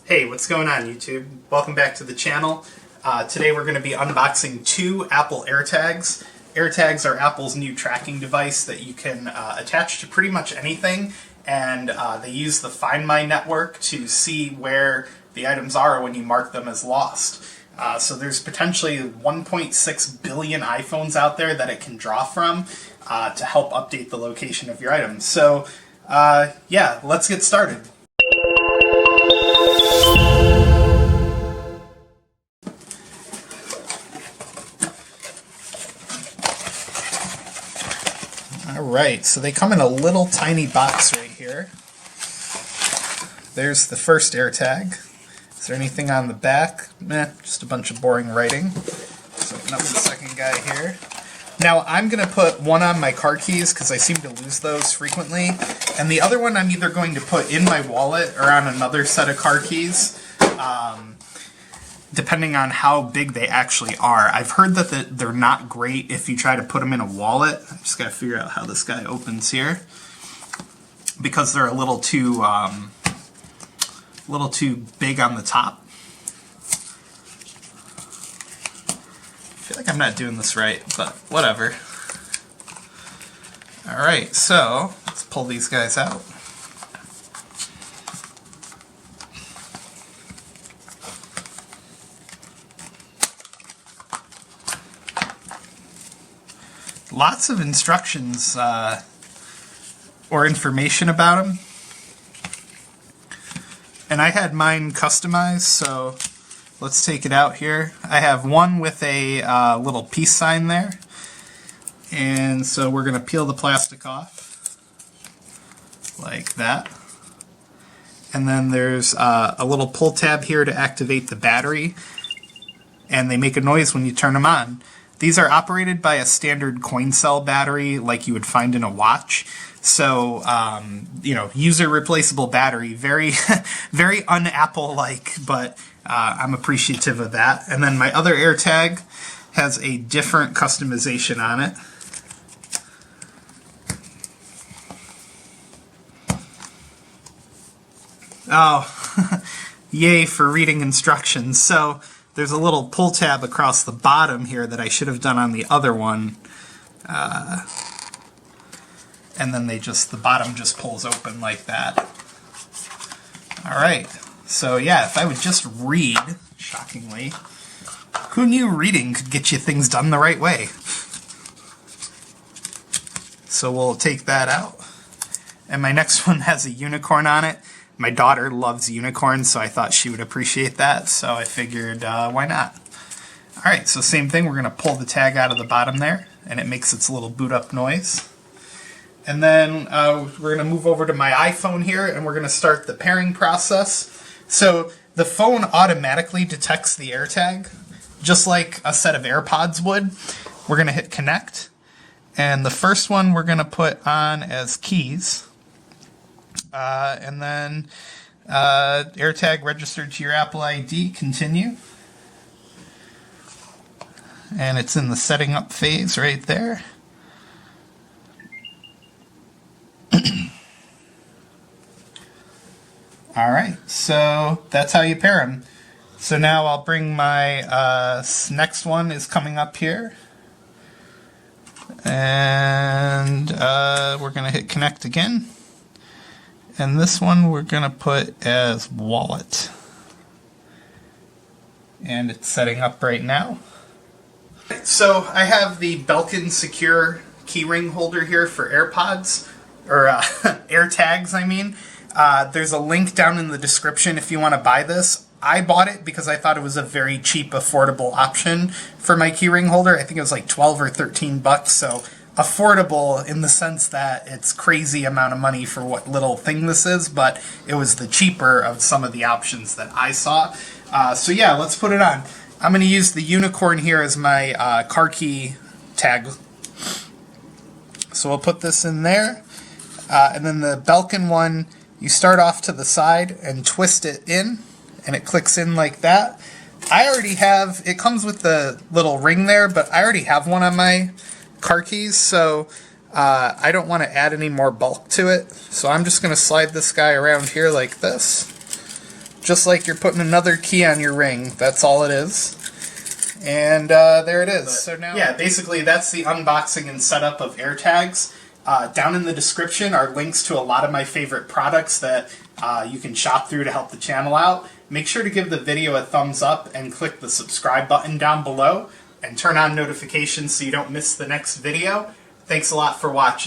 Hey, what's going on YouTube? Welcome back to the channel. Today we're going to be unboxing two Apple AirTags. AirTags are Apple's new tracking device that you can attach to pretty much anything, and they use the Find My network to see where the items are when you mark them as lost. So there's potentially 1.6 billion iPhones out there that it can draw from to help update the location of your items. So yeah, let's get started. Alright, so they come in a little tiny box right here. There's the first AirTag. Is there anything on the back? Meh, just a bunch of boring writing. Let's open up the second guy here. Now I'm going to put one on my car keys because I seem to lose those frequently, and the other one I'm either going to put in my wallet or on another set of car keys, depending on how big they actually are. I've heard that they're not great if you try to put them in a wallet. I just got to figure out how this guy opens here, because they're a little too big on the top. I feel like I'm not doing this right, but whatever. Alright, so let's pull these guys out. Lots of instructions or information about them. And I had mine customized, so let's take it out here. I have one with a little peace sign there. And so we're going to peel the plastic off like that. And then there's a little pull tab here to activate the battery. And they make a noise when you turn them on. These are operated by a standard coin cell battery like you would find in a watch. So, you know, user replaceable battery, very, very un-Apple-like, but I'm appreciative of that. And then my other AirTag has a different customization on it. Oh, yay for reading instructions. So there's a little pull tab across the bottom here that I should have done on the other one. And then the bottom just pulls open like that. Alright, so yeah, if I would just read, shockingly, who knew reading could get you things done the right way? So we'll take that out. And my next one has a unicorn on it. My daughter loves unicorns, so I thought she would appreciate that, so I figured, why not? Alright, so same thing, we're going to pull the tag out of the bottom there, and it makes its little boot up noise. And then we're going to move over to my iPhone here, and we're going to start the pairing process. So the phone automatically detects the AirTag, just like a set of AirPods would. We're going to hit connect, and the first one we're going to put on as keys. And then AirTag registered to your Apple ID, continue. And it's in the setting up phase right there. Alright, so that's how you pair them. So now I'll bring my next one is coming up here. And we're going to hit connect again. And this one we're going to put as wallet. And it's setting up right now. So I have the Belkin Secure keyring holder here for AirPods, or AirTags, I mean. There's a link down in the description if you want to buy this. I bought it because I thought it was a very cheap, affordable option for my keyring holder. I think it was like 12 or 13 bucks, so affordable in the sense that it's crazy amount of money for what little thing this is, but it was the cheaper of some of the options that I saw. So yeah, let's put it on. I'm going to use the unicorn here as my car key tag. So we'll put this in there. And then the Belkin one, you start off to the side and twist it in, and it clicks in like that. I already have, it comes with the little ring there, but I already have one on my car keys, so I don't want to add any more bulk to it. So I'm just going to slide this guy around here like this. just like you're putting another key on your ring. That's all it is. And there it is. So now, yeah, basically that's the unboxing and setup of AirTags. Down in the description are links to a lot of my favorite products that you can shop through to help the channel out. Make sure to give the video a thumbs up and click the subscribe button down below and turn on notifications so you don't miss the next video. Thanks a lot for watching.